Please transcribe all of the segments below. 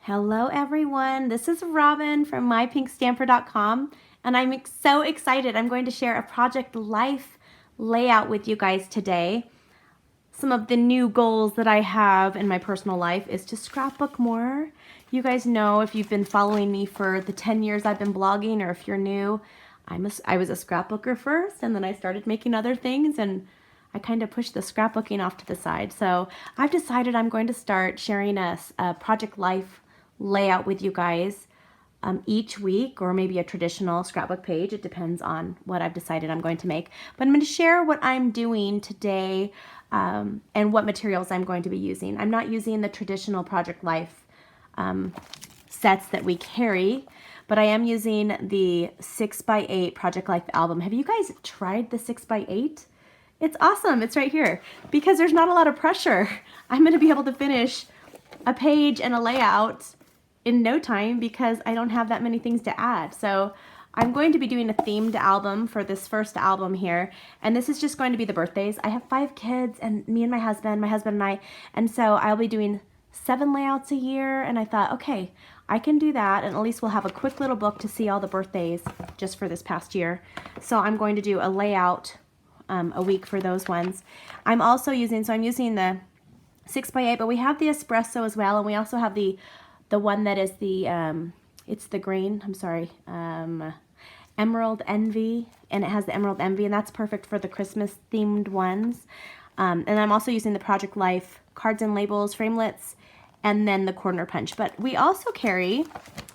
Hello everyone, this is Robyn from mypinkstamper.com and I'm so excited. I'm going to share a Project Life layout with you guys today. Some of the new goals that I have in my personal life is to scrapbook more. You guys know, if you've been following me for the 10 years I've been blogging, or if you're new, I was a scrapbooker first, and then I started making other things, and I kind of pushed the scrapbooking off to the side. So I've decided I'm going to start sharing a Project Life layout with you guys each week, or maybe a traditional scrapbook page. It depends on what I've decided I'm going to make. But I'm going to share what I'm doing today and what materials I'm going to be using. I'm not using the traditional Project Life sets that we carry, but I am using the 6x8 Project Life album. Have you guys tried the 6x8? It's awesome. It's right here because there's not a lot of pressure. I'm going to be able to finish a page and a layout in no time because I don't have that many things to add. So I'm going to be doing a themed album for this first album here, and this is just going to be the birthdays. I have 5 kids, and me and my husband and I, and so I'll be doing 7 layouts a year, and I thought, okay, I can do that, and at least we'll have a quick little book to see all the birthdays just for this past year. So I'm going to do a layout a week for those ones. I'm using the 6x8, but we have the espresso as well, and we also have the one that is it's the green, Emerald Envy, and it has the Emerald Envy, and that's perfect for the Christmas themed ones. And I'm also using the Project Life cards and labels, Framelits, and then the corner punch. But we also carry,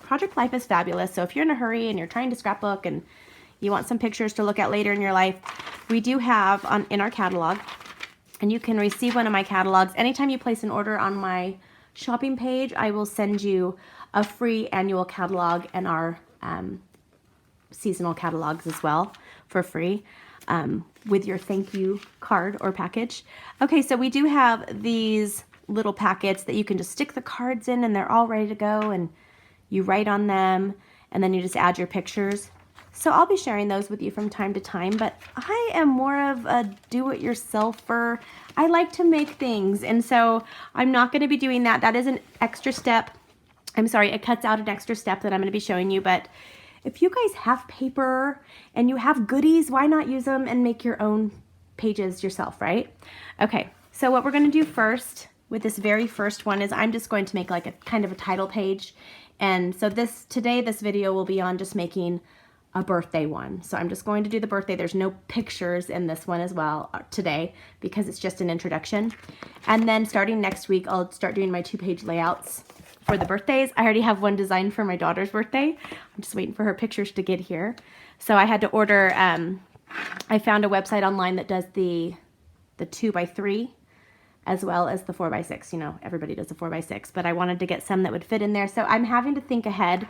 Project Life is fabulous, so if you're in a hurry and you're trying to scrapbook and you want some pictures to look at later in your life, we do have in our catalog, and you can receive one of my catalogs. Anytime you place an order on my shopping page, I will send you a free annual catalog and our seasonal catalogs as well for free with your thank you card or package. Okay, so we do have these little packets that you can just stick the cards in, and they're all ready to go, and you write on them, and then you just add your pictures. So I'll be sharing those with you from time to time, but I am more of a do-it-yourselfer. I like to make things, and so I'm not going to be doing that. That is an extra step. It cuts out an extra step that I'm going to be showing you, but if you guys have paper and you have goodies, why not use them and make your own pages yourself, right? Okay, so what we're going to do first with this very first one is I'm just going to make like a kind of a title page, and so today this video will be on just making a birthday one. So I'm just going to do the birthday. There's no pictures in this one as well today because it's just an introduction. And then starting next week, I'll start doing my 2-page layouts for the birthdays. I already have one designed for my daughter's birthday. I'm just waiting for her pictures to get here. So I had to order, I found a website online that does the 2x3 as well as the 4x6. You know, everybody does a 4x6, but I wanted to get some that would fit in there. So I'm having to think ahead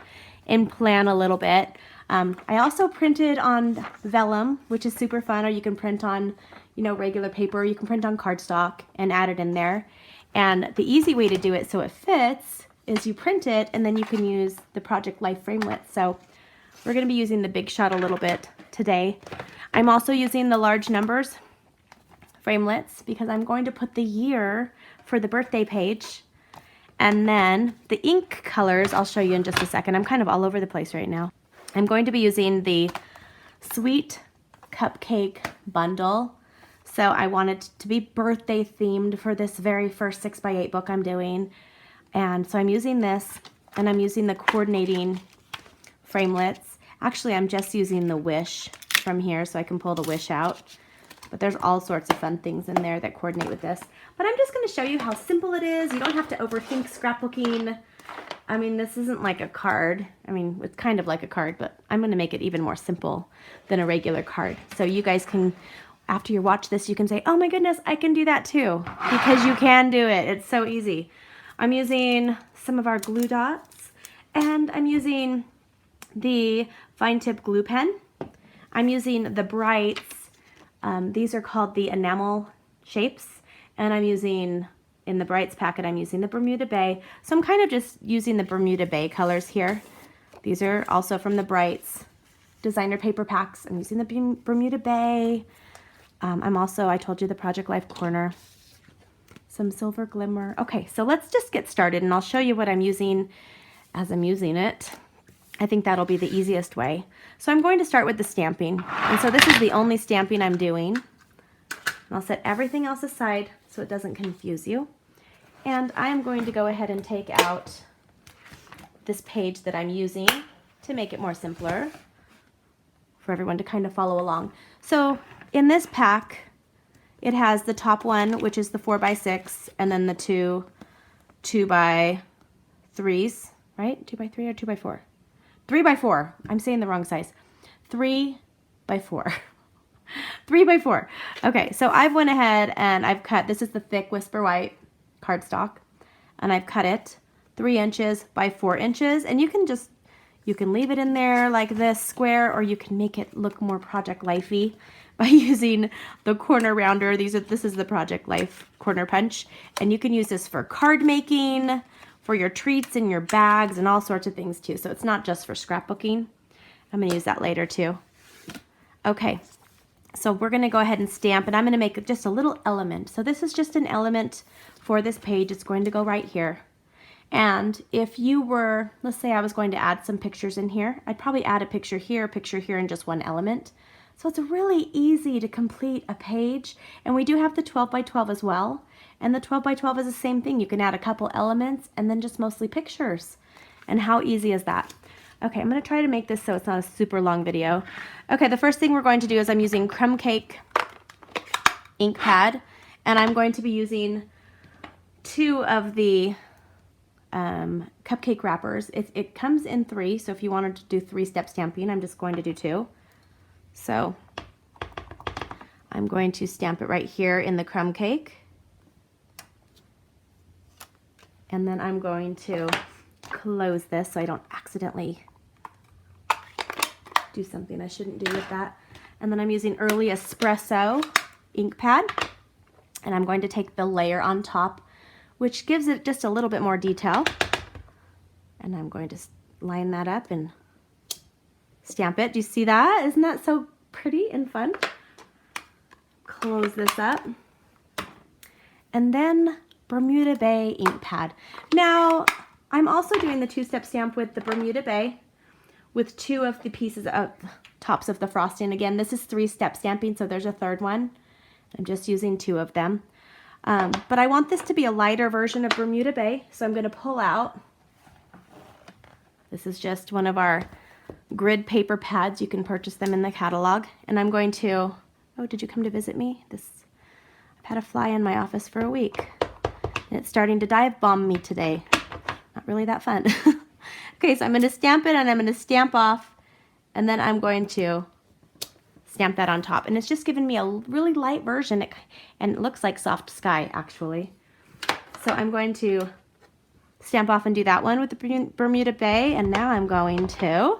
and plan a little bit. I also printed on Vellum, which is super fun, or you can print on, regular paper. You can print on cardstock and add it in there. And the easy way to do it so it fits is you print it, and then you can use the Project Life Framelits. So we're going to be using the Big Shot a little bit today. I'm also using the large numbers Framelits because I'm going to put the year for the birthday page. And then the ink colors, I'll show you in just a second. I'm kind of all over the place right now. I'm going to be using the Sweet Cupcake bundle. So I want it to be birthday themed for this very first 6x8 book I'm doing. And so I'm using this, and I'm using the coordinating Framelits. Actually, I'm just using the Wish from here so I can pull the Wish out. But there's all sorts of fun things in there that coordinate with this. But I'm just going to show you how simple it is. You don't have to overthink scrapbooking. I mean, this isn't like a card. I mean, it's kind of like a card, but I'm going to make it even more simple than a regular card. So you guys can, after you watch this, you can say, oh my goodness, I can do that too. Because you can do it. It's so easy. I'm using some of our glue dots, and I'm using the fine tip glue pen. I'm using the Brights. These are called the Enamel shapes, and I'm using, in the Brights packet, I'm using the Bermuda Bay. So I'm kind of just using the Bermuda Bay colors here. These are also from the Brights designer paper packs. I'm using the Bermuda Bay. I told you the Project Life corner. Some silver glimmer. Okay, so let's just get started, and I'll show you what I'm using as I'm using it. I think that'll be the easiest way. So I'm going to start with the stamping. And so this is the only stamping I'm doing. And I'll set everything else aside so it doesn't confuse you. And I am going to go ahead and take out this page that I'm using to make it more simpler for everyone to kind of follow along. So in this pack, it has the top one, which is the 4x6, and then the two 2x3s, right? 2x3 or 2x4? 3x4. I'm saying the wrong size. 3x4. 3x4. Okay, so I've went ahead and I've cut, this is the thick Whisper White cardstock, and I've cut it 3 inches by 4 inches, and you can leave it in there like this square, or you can make it look more Project Life-y by using the corner rounder. This is the Project Life corner punch, and you can use this for card making, for your treats and your bags, and all sorts of things too. So it's not just for scrapbooking. I'm gonna use that later too. Okay, so we're gonna go ahead and stamp, and I'm gonna make just a little element. So this is just an element for this page. It's going to go right here. And if you were, let's say I was going to add some pictures in here, I'd probably add a picture here, and just one element. So it's really easy to complete a page. And we do have the 12x12 as well. And the 12x12 is the same thing. You can add a couple elements and then just mostly pictures. And how easy is that? Okay, I'm gonna try to make this so it's not a super long video. Okay, the first thing we're going to do is I'm using Crumb Cake Ink Pad. And I'm going to be using 2 of the cupcake wrappers. It comes in 3, so if you wanted to do 3-step stamping, I'm just going to do 2. So I'm going to stamp it right here in the crumb cake. And then I'm going to close this so I don't accidentally do something I shouldn't do with that. And then I'm using Early Espresso Ink Pad. And I'm going to take the layer on top, which gives it just a little bit more detail. And I'm going to line that up and stamp it. Do you see that? Isn't that so pretty and fun? Close this up. And then Bermuda Bay Ink Pad. Now, I'm also doing the 2-step stamp with the Bermuda Bay with 2 of the pieces of tops of the frosting. Again, this is 3-step stamping, so there's a 3rd one. I'm just using 2 of them. But I want this to be a lighter version of Bermuda Bay, so I'm going to pull out. This is just one of our grid paper pads. You can purchase them in the catalog. And I'm going to, oh, did you come to visit me? I've had a fly in my office for a week. And it's starting to dive bomb me today. Not really that fun. Okay, so I'm going to stamp it, and I'm going to stamp off, and then I'm going to stamp that on top. And it's just given me a really light version, and it looks like soft sky, actually. So I'm going to stamp off and do that one with the Bermuda Bay, and now I'm going to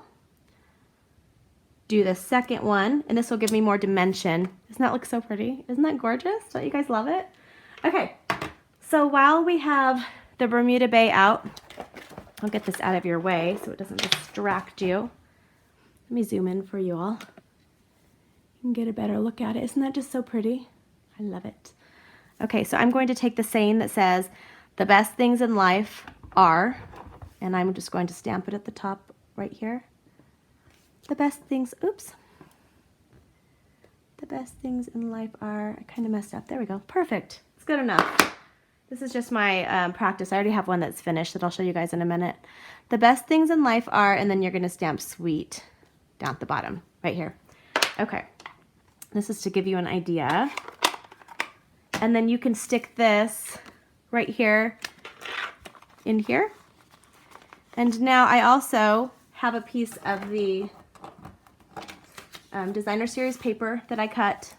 do the second one, and this will give me more dimension. Doesn't that look so pretty? Isn't that gorgeous? Don't you guys love it? Okay, so while we have the Bermuda Bay out, I'll get this out of your way so it doesn't distract you. Let me zoom in for you all. You can get a better look at it. Isn't that just so pretty? I love it. Okay, so I'm going to take the saying that says, the best things in life are, and I'm just going to stamp it at the top right here. The best things, oops. The best things in life are, I kind of messed up. There we go. Perfect. It's good enough. This is just my practice. I already have one that's finished that I'll show you guys in a minute. The best things in life are, and then you're going to stamp sweet down at the bottom, right here. Okay. This is to give you an idea. And then you can stick this right here in here. And now I also have a piece of the designer series paper that I cut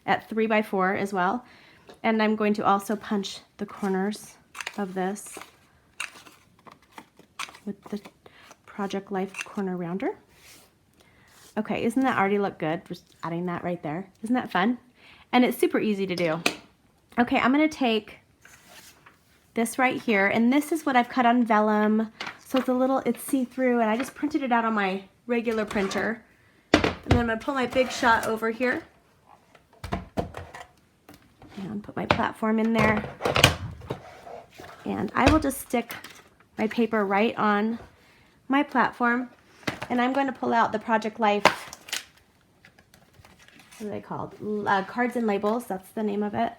at 3x4 as well. And I'm going to also punch the corners of this with the Project Life corner rounder. Okay, isn't that already look good? Just adding that right there. Isn't that fun? And it's super easy to do. Okay, I'm gonna take this right here, and this is what I've cut on vellum. So it's see-through, and I just printed it out on my regular printer. And then I'm gonna pull my Big Shot over here. And put my platform in there. And I will just stick my paper right on my platform, and I'm going to pull out the Project Life, what are they called? Cards and Labels, that's the name of it.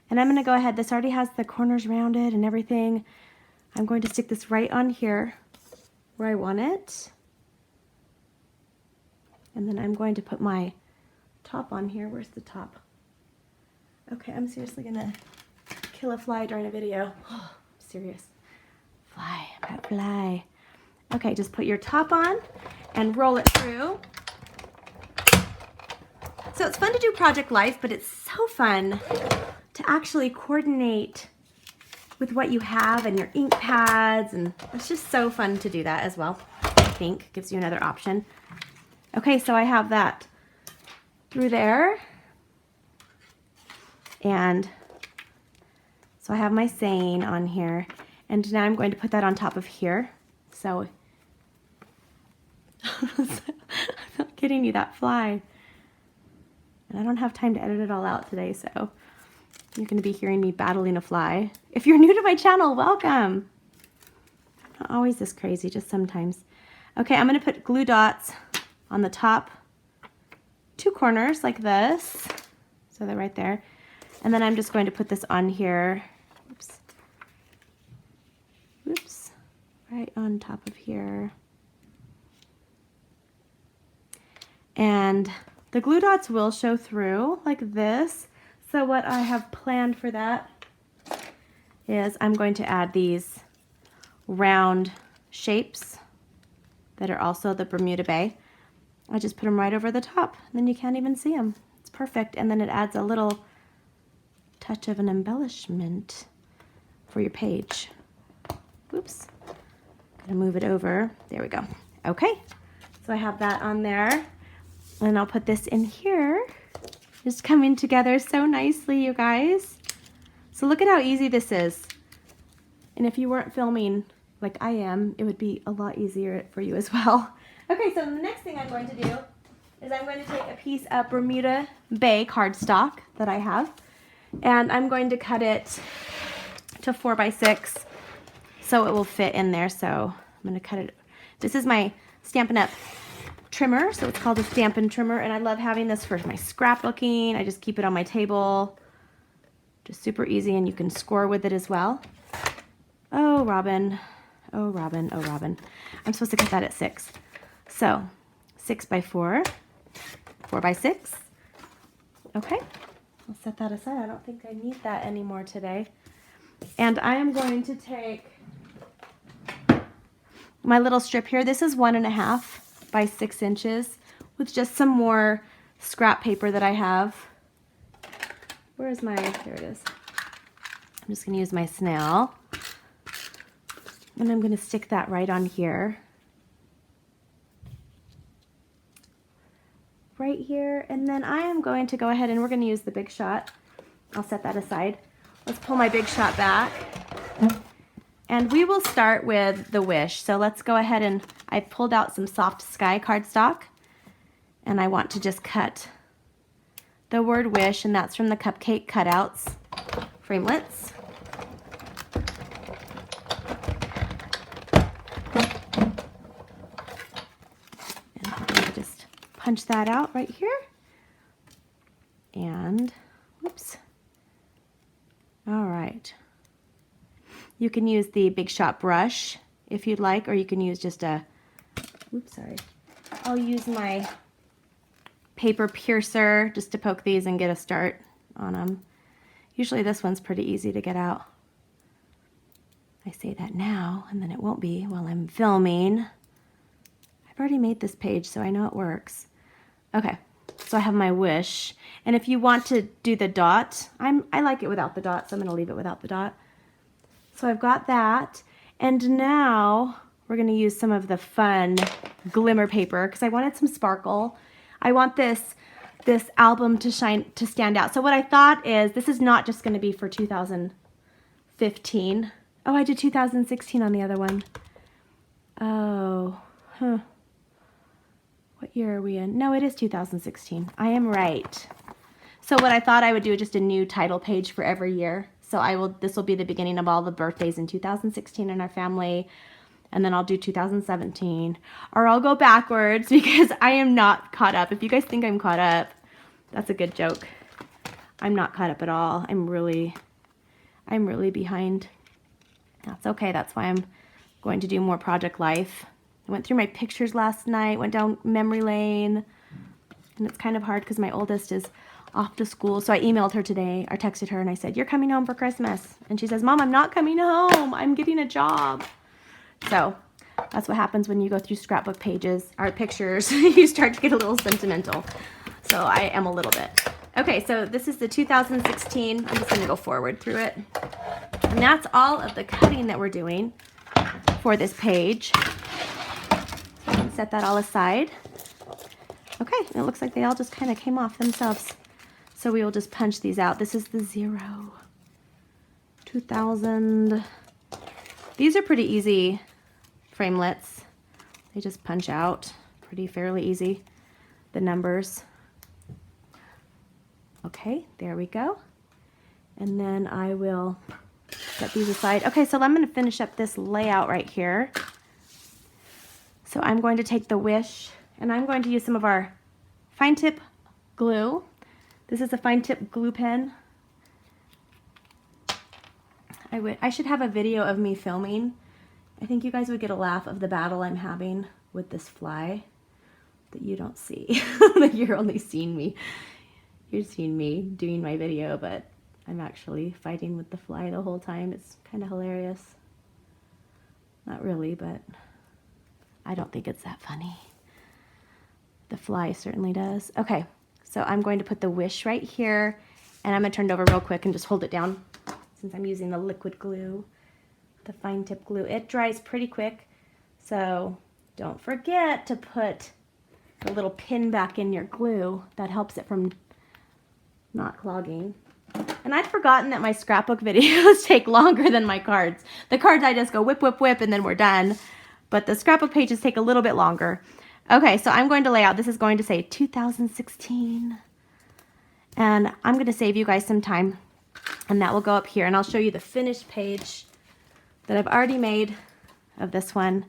And I'm going to go ahead, this already has the corners rounded and everything. I'm going to stick this right on here where I want it. And then I'm going to put my top on here. Where's the top? Okay, I'm seriously going to kill a fly during a video. Oh, I'm serious. Fly, that fly. Okay, just put your top on and roll it through. So it's fun to do Project Life, but it's so fun to actually coordinate with what you have and your ink pads, and it's just so fun to do that as well. I think gives you another option. Okay, so I have that through there, and so I have my saying on here, and now I'm going to put that on top of here. So I'm not kidding you, that fly. And I don't have time to edit it all out today, so you're going to be hearing me battling a fly. If you're new to my channel, welcome. Not always this crazy, just sometimes. Okay, I'm going to put glue dots on the top two corners like this. So they're right there. And then I'm just going to put this on here. Oops. Oops. Right on top of here. And the glue dots will show through like this. So what I have planned for that is I'm going to add these round shapes that are also the Bermuda Bay. I just put them right over the top, and then you can't even see them. It's perfect, and then it adds a little touch of an embellishment for your page. Oops, gotta move it over. There we go. Okay, so I have that on there, and I'll put this in here. Just coming together so nicely, you guys. So look at how easy this is. And if you weren't filming like I am, it would be a lot easier for you as well. Okay, so the next thing I'm going to do is I'm going to take a piece of Bermuda Bay Cardstock that I have, and I'm going to cut it to 4x6 so it will fit in there. So I'm going to cut it. This is my Stampin' Trimmer, so it's called a Stampin Trimmer, and I love having this for my scrapbooking. I just keep it on my table. Just super easy, and you can score with it as well. Oh, Robyn. Oh, Robyn. Oh, Robyn. I'm supposed to cut that at 6. So 6x4, 4x6. Okay, I'll set that aside. I don't think I need that anymore today. And I am going to take my little strip here. This is 1.5 by 6 inches with just some more scrap paper that I have. Where is my, there it is. I'm just going to use my snail. And I'm going to stick that right on here. Right here. And then I am going to go ahead and we're going to use the Big Shot. I'll set that aside. Let's pull my Big Shot back. And we will start with the Wish. So let's go ahead, and I pulled out some Soft Sky cardstock. And I want to just cut the word Wish, and that's from the Cupcake Cutouts Framelits. And I'm going to just punch that out right here. And, whoops. All right. You can use the Big Shot brush if you'd like, or you can use just a, oops, sorry. I'll use my paper piercer just to poke these and get a start on them. Usually this one's pretty easy to get out. I say that now, and then it won't be while I'm filming. I've already made this page, so I know it works. Okay, so I have my Wish. And if you want to do the dot, I like it without the dot, so I'm gonna leave it without the dot. So I've got that, and now we're gonna use some of the fun Glimmer paper because I wanted some sparkle. I want this album to stand out. So what I thought is, this is not just gonna be for 2015. Oh, I did 2016 on the other one. Oh, huh. What year are we in? No, it is 2016. I am right. So what I thought I would do is just a new title page for every year. So this will be the beginning of all the birthdays in 2016 in our family. and then I'll do 2017, or I'll go backwards because I am not caught up. If you guys think I'm caught up, that's a good joke. I'm not caught up at all. I'm really behind. That's okay. That's why I'm going to do more Project Life. I went through my pictures last night, went down memory lane, and it's kind of hard because my oldest is off to school. So I emailed her today, or texted her, and I said, "You're coming home for Christmas." And she says, "Mom, I'm not coming home. I'm getting a job." So that's what happens when you go through scrapbook pages, or pictures. You start to get a little sentimental. So I am a little bit. Okay, so this is the 2016. I'm just going to go forward through it. And that's all of the cutting that we're doing for this page. So I can set that all aside. Okay, and it looks like they all just kind of came off themselves. So we will just punch these out. This is the 0, 2000. These are pretty easy framelits. They just punch out pretty fairly easy, the numbers. Okay, there we go. And then I will set these aside. Okay, so I'm going to finish up this layout right here. So I'm going to take the Wish, and I'm going to use some of our fine tip glue. This is a fine tip glue pen. I should have a video of me filming. I think you guys would get a laugh of the battle I'm having with this fly that you don't see. That you're only seeing me. You're seeing me doing my video, but I'm actually fighting with the fly the whole time. It's kind of hilarious. Not really, but I don't think it's that funny. The fly certainly does. Okay, so I'm going to put the Wish right here, and I'm going to turn it over real quick and just hold it down since I'm using the liquid glue, the fine tip glue. It dries pretty quick, so don't forget to put the little pin back in your glue. That helps it from not clogging. And I'd forgotten that my scrapbook videos take longer than my cards. The cards I just go whip, whip, whip, and then we're done. But the scrapbook pages take a little bit longer. Okay, so I'm going to lay out. This is going to say 2016. And I'm going to save you guys some time. And that will go up here. And I'll show you the finished page that I've already made of this one.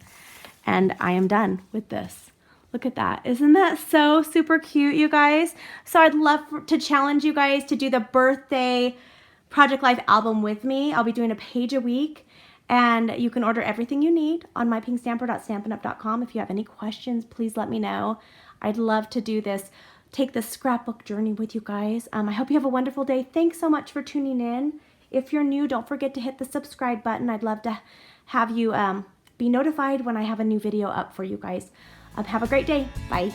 And I am done with this. Look at that. Isn't that so super cute, you guys? So I'd love to challenge you guys to do the birthday Project Life album with me. I'll be doing a page a week, and you can order everything you need on mypinkstamper.stampinup.com. If you have any questions, please let me know. I'd love to do this, take this scrapbook journey with you guys. I hope you have a wonderful day. Thanks so much for tuning in. If you're new, don't forget to hit the subscribe button. I'd love to have you be notified when I have a new video up for you guys. Have a great day. Bye.